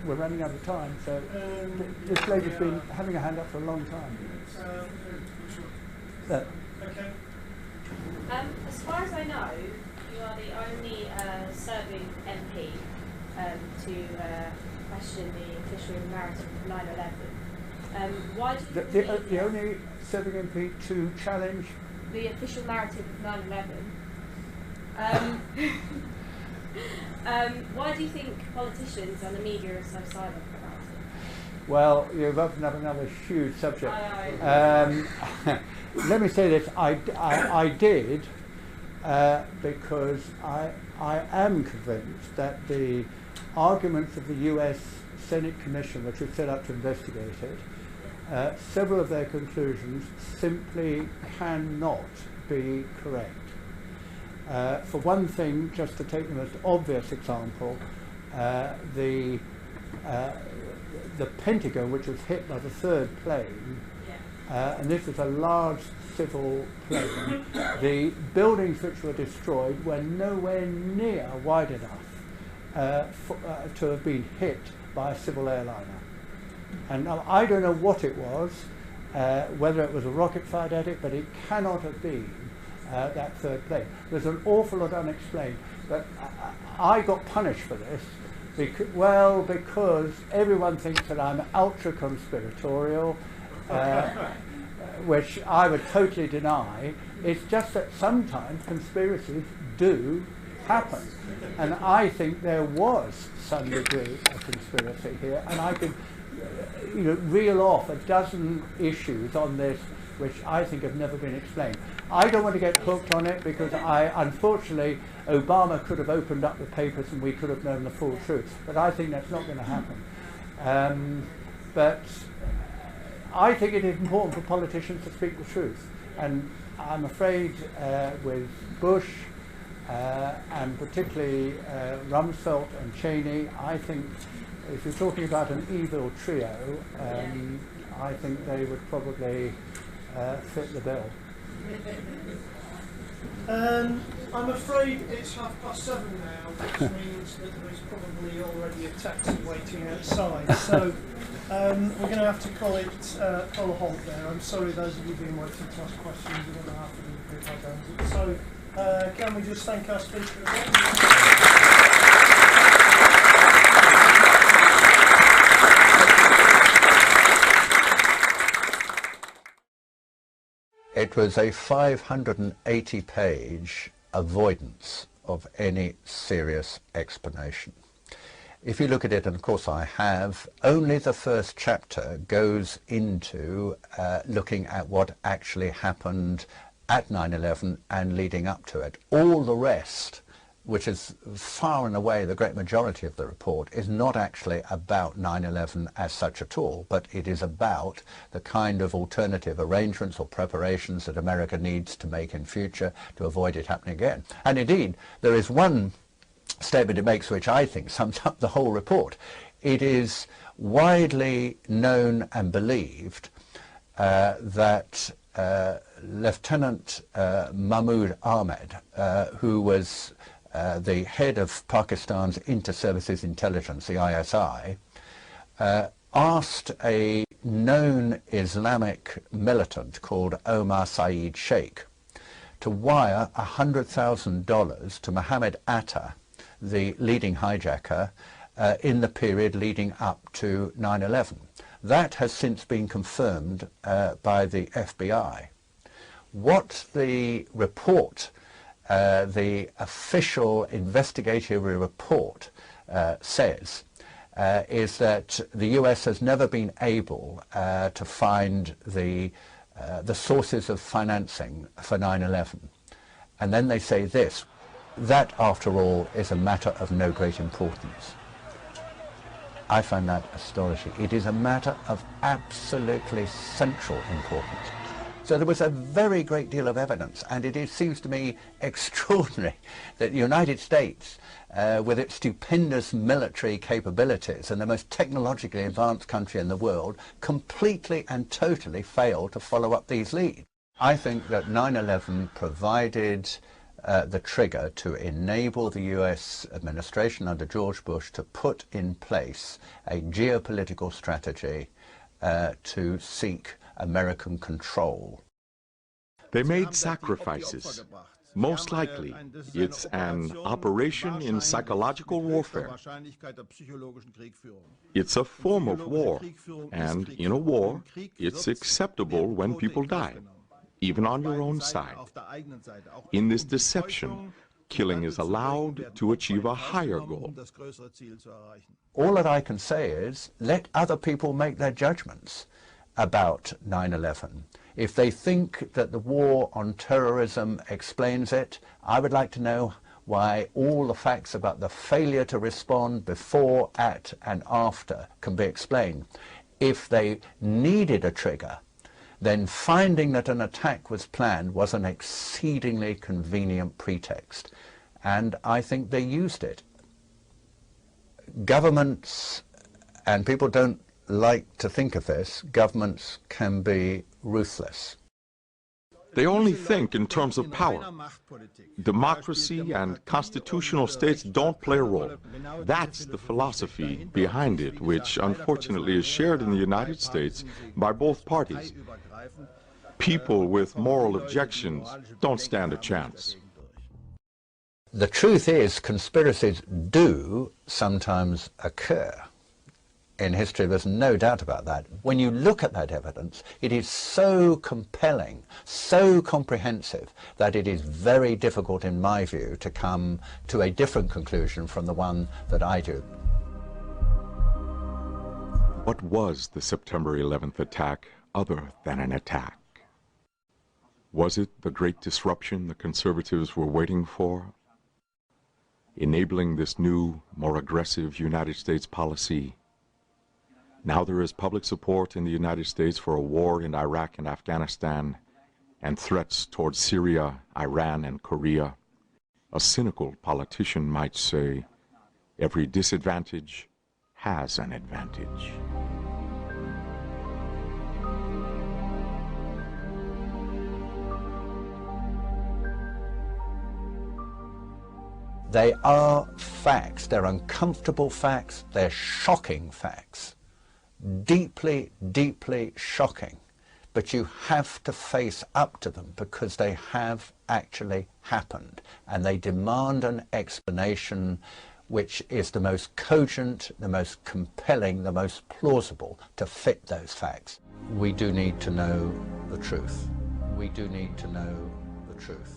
we're running out of time, so this lady's been having a hand up for a long time. Okay. As far as I know, you are the only serving MP to question the official narrative of 9/11. Why do you think the only serving MP to challenge the official narrative of 9/11? Why do you think politicians and the media are so silent about it? Well, you've opened up another huge subject. Let me say this, I did because I am convinced that the arguments of the US Senate Commission, which was set up to investigate it, several of their conclusions simply cannot be correct. For one thing, just to take the most obvious example, the Pentagon, which was hit by the third plane, and this was a large civil plane, the buildings which were destroyed were nowhere near wide enough to have been hit by a civil airliner. And now, I don't know what it was, whether it was a rocket fired at it, but it cannot have been that third plane. There's an awful lot unexplained, but I got punished for this because everyone thinks that I'm ultra conspiratorial, which I would totally deny. It's just that sometimes conspiracies do happen, and I think there was some degree of conspiracy here, and I could reel off a dozen issues on this which I think have never been explained. I don't want to get hooked on it because unfortunately, Obama could have opened up the papers and we could have known the full truth. But I think that's not going to happen. But I think it is important for politicians to speak the truth. And I'm afraid with Bush and particularly Rumsfeld and Cheney, I think if you're talking about an evil trio, I think they would probably fit the bill. I'm afraid it's 7:30 now, which means that there's probably already a taxi waiting outside. So we're going to have to call a halt there. I'm sorry those of you who've been waiting to ask questions. You're going to have to do if I don't. So can we just thank our speaker again? It was a 580-page avoidance of any serious explanation. If you look at it, and of course I have, only the first chapter goes into looking at what actually happened at 9/11 and leading up to it. All the rest, which is far and away the great majority of the report, is not actually about 9/11 as such at all, but it is about the kind of alternative arrangements or preparations that America needs to make in future to avoid it happening again. And indeed, there is one statement it makes which I think sums up the whole report. It is widely known and believed that Lieutenant Mahmoud Ahmed, who was the head of Pakistan's Inter-Services Intelligence, the ISI, asked a known Islamic militant called Omar Saeed Sheikh to wire $100,000 to Mohammed Atta, the leading hijacker, in the period leading up to 9/11. That has since been confirmed by the FBI. What the report, the official investigatory report says is that the US has never been able to find the sources of financing for 9/11. And then they say this: that, after all, is a matter of no great importance. I find that astonishing. It is a matter of absolutely central importance. So there was a very great deal of evidence, and it seems to me extraordinary that the United States, with its stupendous military capabilities and the most technologically advanced country in the world, completely and totally failed to follow up these leads. I think that 9/11 provided the trigger to enable the US administration under George Bush to put in place a geopolitical strategy to seek American control. They made sacrifices. Most likely, it's an operation in psychological warfare. It's a form of war, and in a war, it's acceptable when people die, even on your own side. In this deception, killing is allowed to achieve a higher goal. All that I can say is, let other people make their judgments about 9/11. If they think that the war on terrorism explains it, I would like to know why all the facts about the failure to respond before, at, and after can be explained. If they needed a trigger, then finding that an attack was planned was an exceedingly convenient pretext, and I think they used it. Governments, and people don't like to think of this, governments can be ruthless. They only think in terms of power. Democracy and constitutional states don't play a role. That's the philosophy behind it, which unfortunately is shared in the United States by both parties. People with moral objections don't stand a chance. The truth is, conspiracies do sometimes occur. In history, there's no doubt about that. When you look at that evidence, it is so compelling, so comprehensive, that it is very difficult, in my view, to come to a different conclusion from the one that I do. What was the September 11th attack other than an attack? Was it the great disruption the conservatives were waiting for? Enabling this new, more aggressive United States policy? Now there is public support in the United States for a war in Iraq and Afghanistan, and threats towards Syria, Iran, and Korea. A cynical politician might say, every disadvantage has an advantage. They are facts. They're uncomfortable facts. They're shocking facts. Deeply, deeply shocking. But you have to face up to them because they have actually happened. And they demand an explanation which is the most cogent, the most compelling, the most plausible to fit those facts. We do need to know the truth. We do need to know the truth.